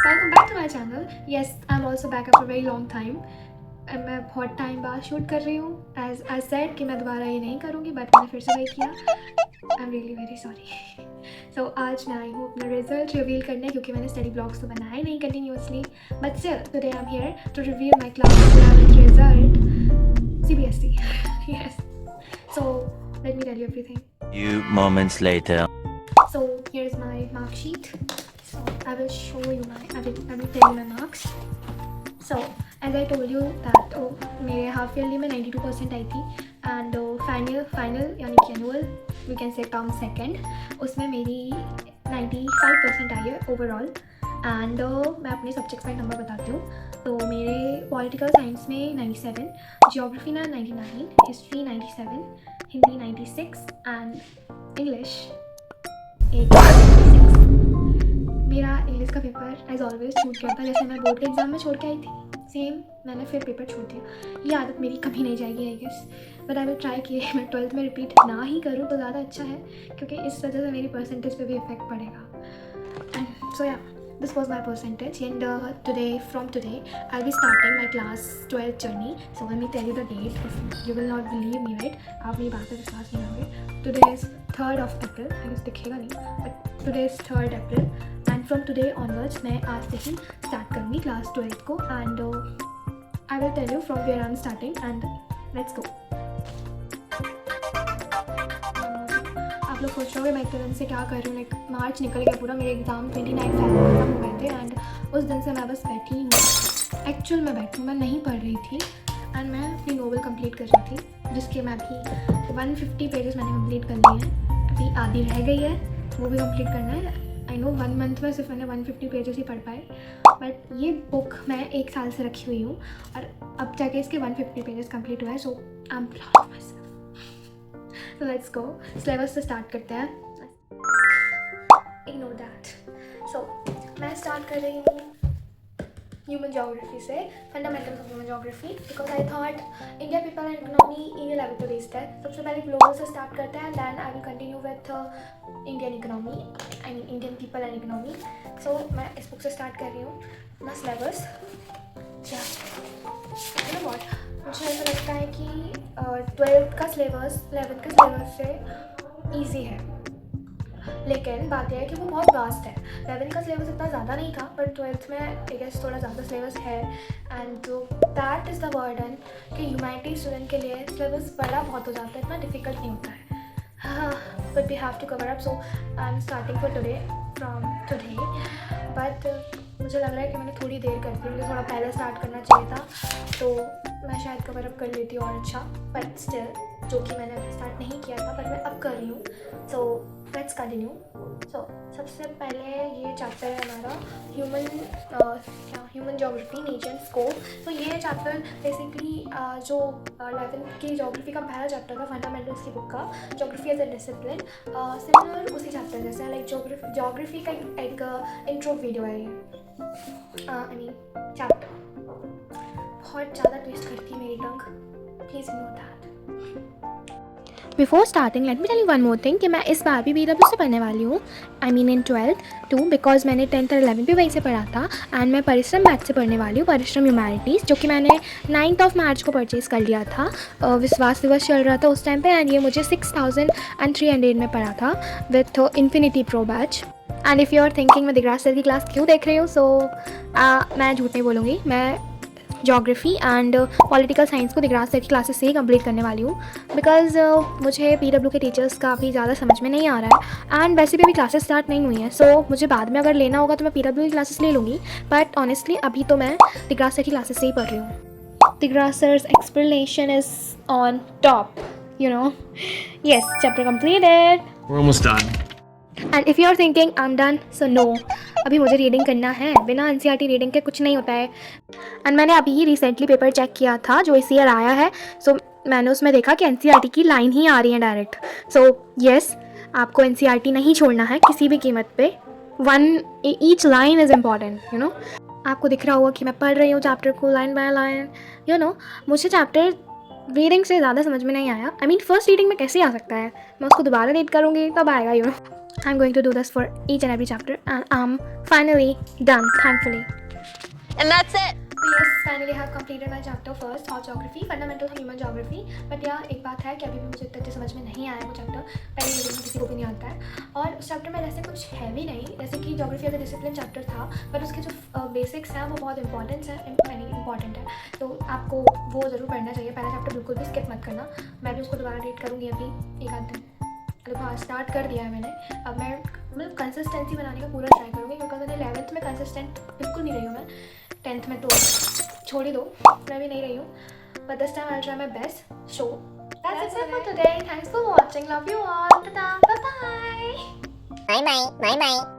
Welcome back to my channel. Yes, I'm also back after a very long time. मैं बहुत time बाद shoot कर रही हूँ. As I said कि मैं दोबारा ये नहीं करूँगी, but मैंने फिर से वही किया. I'm really very sorry. So आज मैं आई हूँ अपना रिजल्ट रिवील करने, क्योंकि मैंने स्टडी ब्लॉग्स तो बनाए नहीं continuously. But still, today I'm here to reveal my class 11th result. CBSE. Yes. So let me tell you everything. Few moments later. So here's my mark sheet. So I will show you I will tell you my marks. So as I told you that मेरे half yearly में 92% आई थी, and final यानी कि annual we can say term second, उसमें मेरी 95% आई है overall. And मैं अपने सब्जेक्ट्स का नंबर बताती हूँ. तो मेरे पॉलिटिकल साइंस में 97, जियोग्राफी में 99, हिस्ट्री 97, हिंदी 96 एंड इंग्लिश 86. मेरा इंग्लिश का पेपर एज ऑलवेज छूट गया था, जैसे मैं बोर्ड के एग्ज़ाम में छोड़ के आई थी, सेम मैंने फिर पेपर छोड़ दिया. ये आदत मेरी कभी नहीं जाएगी I guess, but I will try कि मैं 12th में रिपीट ना ही करूँ तो ज़्यादा अच्छा है, क्योंकि इस वजह से मेरी परसेंटेज पे भी इफेक्ट पड़ेगा. एंड सो या this was my percentage, and from today I'll be starting my class 12th journey. So let me tell you the date. If you will not believe me, right? आप मेरी बात पे विश्वास नहीं करोगे. Today is 3rd of April. I guess दिखेगा नहीं, but today is 3rd April, and from today onwards मैं आज से ही start करूँगी class 12th को, and I will tell you from where I'm starting, and let's go. आप लोग सोच रहे होंगे मैं इतने दिन से क्या कर रही हूँ. लाइक मार्च निकल गया पूरा, मेरे एग्ज़ाम 29 फरवरी खत्म हो गए थे, एंड उस दिन से मैं बस बैठी हूँ. एक्चुअल में बैठी हूँ, मैं नहीं पढ़ रही थी, एंड मैं अपनी नोवेल कंप्लीट कर रही थी, जिसके मैं अभी 150 पेजेस मैंने कंप्लीट कर लिए हैं. अभी आधी रह गई है, वो भी कंप्लीट करना है. आई नो 1 मंथ में सिर्फ मैंने 150 पेजेस ही पढ़ पाए, बट ये बुक मैं 1 साल से रखी हुई हूँ, और अब जाके इसके 150 पेजेस कंप्लीट हुआ है. So I am proud of myself. तो लेट्स गो, सिलेबस से स्टार्ट करते हैं. Ignore that. सो मैं स्टार्ट कर रही हूँ ह्यूमन ज्योग्राफी से, fundamentals of human geography, because I thought India people and economy India level पे बेस्ड है. सबसे पहले ग्लोबल से स्टार्ट करते हैं, then I will continue with Indian economy, I mean Indian people and economy. So मैं इस बुक से स्टार्ट कर रही हूँ. अपना सिलेबस मुझे ऐसा लगता है कि 12th का सिलेबस 11th के सिलेबस से ईजी है, लेकिन बात यह है कि वो बहुत वास्ट है. 11th का सिलेबस इतना ज़्यादा नहीं था, पर 12th में आई गेस थोड़ा ज़्यादा सिलेबस है, and that is the burden कि ह्यूमैनिटी स्टूडेंट के लिए सिलेबस बड़ा बहुत हो जाता है, इतना डिफ़िकल्ट नहीं होता है. But we have to cover up. So I am starting for today from today, but मुझे लग रहा है कि मैंने थोड़ी देर कर दी, मुझे थोड़ा पहले स्टार्ट करना चाहिए था, तो मैं शायद कवर अप कर लेती और अच्छा. बट स्टिल, जो कि मैंने अभी स्टार्ट नहीं किया था, पर मैं अब कर रही हूँ. So let's continue. सो सबसे पहले ये चैप्टर है हमारा human geography, nature and scope. तो ये चैप्टर बेसिकली जो 11th की ज्योग्राफी का पहला चैप्टर था, फंडामेंटल्स की बुक का, geography as a discipline, similar उसी चैप्टर जैसे. लाइक ज्योग्राफी का एक इंट्रो वीडियो है ये, आई मीन चैप्टर. बहुत ज़्यादा ट्विस्ट करती है मेरी tongue, please ignore that. Before starting let me tell you one more thing कि मैं इस बार भी BW से पढ़ने वाली हूँ, I mean in 12th too, because मैंने 10th और 11th भी वहीं से पढ़ा था. एंड मैं परिश्रम बैच से पढ़ने वाली हूँ, परिश्रम ह्यूमैनिटीज़, जो कि मैंने 9th of March को परचेज़ कर लिया था. विश्वास दिवस चल रहा था उस टाइम पे, एंड ये मुझे 6300 में पड़ा था with infinity pro batch. And if you are thinking मैं दिग्रास सर की क्लास क्यों देख रही हूँ, सो मैं झूठ नहीं बोलूँगी, मैं ज्योग्राफी एंड पॉलिटिकल साइंस को दिग्रास सर की क्लासेस से ही कंप्लीट करने वाली हूँ, बिकॉज मुझे PW के टीचर्स काफ़ी ज़्यादा समझ में नहीं आ रहा है, एंड वैसे भी अभी क्लासेस स्टार्ट नहीं हुई हैं. सो मुझे बाद में अगर लेना होगा तो मैं PW की क्लासेस ले लूँगी, बट ऑनेस्टली अभी तो मैं दिग्रास सर की क्लासेस से ही पढ़ रही हूँ. Digras sir's explanation is on top, you know. Yes, chapter completed. We're almost done. And if you are thinking I am done, so no, अभी मुझे रीडिंग करना है. बिना NCERT रीडिंग के कुछ नहीं होता है. एंड मैंने अभी ही रिसेंटली पेपर चेक किया था जो इस ईयर आया है. सो मैंने उसमें देखा कि NCERT की लाइन ही आ रही है डायरेक्ट. सो येस, आपको NCERT नहीं छोड़ना है किसी भी कीमत पे. Each line is important, you know. आपको दिख रहा होगा कि मैं पढ़ रही हूँ चैप्टर को line by line, you know. मुझे चैप्टर रीडिंग से ज़्यादा समझ में नहीं आया. आई मीन फर्स्ट रीडिंग में कैसे आ सकता है, मैं उसको दोबारा रीड करूँगी तब आएगा, you know. I'm going to do this for each and every chapter and I'm finally done, thankfully. And that's it. So yes, finally I have completed my chapter first of geography, fundamentals of human geography. But yeah, एक बात है कि अभी भी मुझे इतना समझ में नहीं आया वो चैप्टर, पहले यूजुअली किसी को भी नहीं आता है। और उस चैप्टर में ऐसे कुछ है भी नहीं, जैसे कि geography as a discipline chapter था, बट उसके जो बेसिक्स हैं वो बहुत इंपॉर्टेंट है, तो आपको वो ज़रूर पढ़ना चाहिए। पहला चैप्टर बिल्कुल भी स्किप मत करना। मैं भी उसको दोबारा रीड करूँगी अभी एक आध दिन। मतलब हाँ, स्टार्ट कर दिया है मैंने। अब मैं मतलब कंसिस्टेंसी बनाने का पूरा ट्राई करूँगी, क्योंकि मैंने 11th में कंसिस्टेंट बिल्कुल नहीं रही हूँ मैं। 10th में तो छोड़ ही दो, मैं भी नहीं रही हूँ, but this time I will try my best. So that's it for today. Thanks for watching, love you all, tata, bye bye. Bye bye. Bye bye.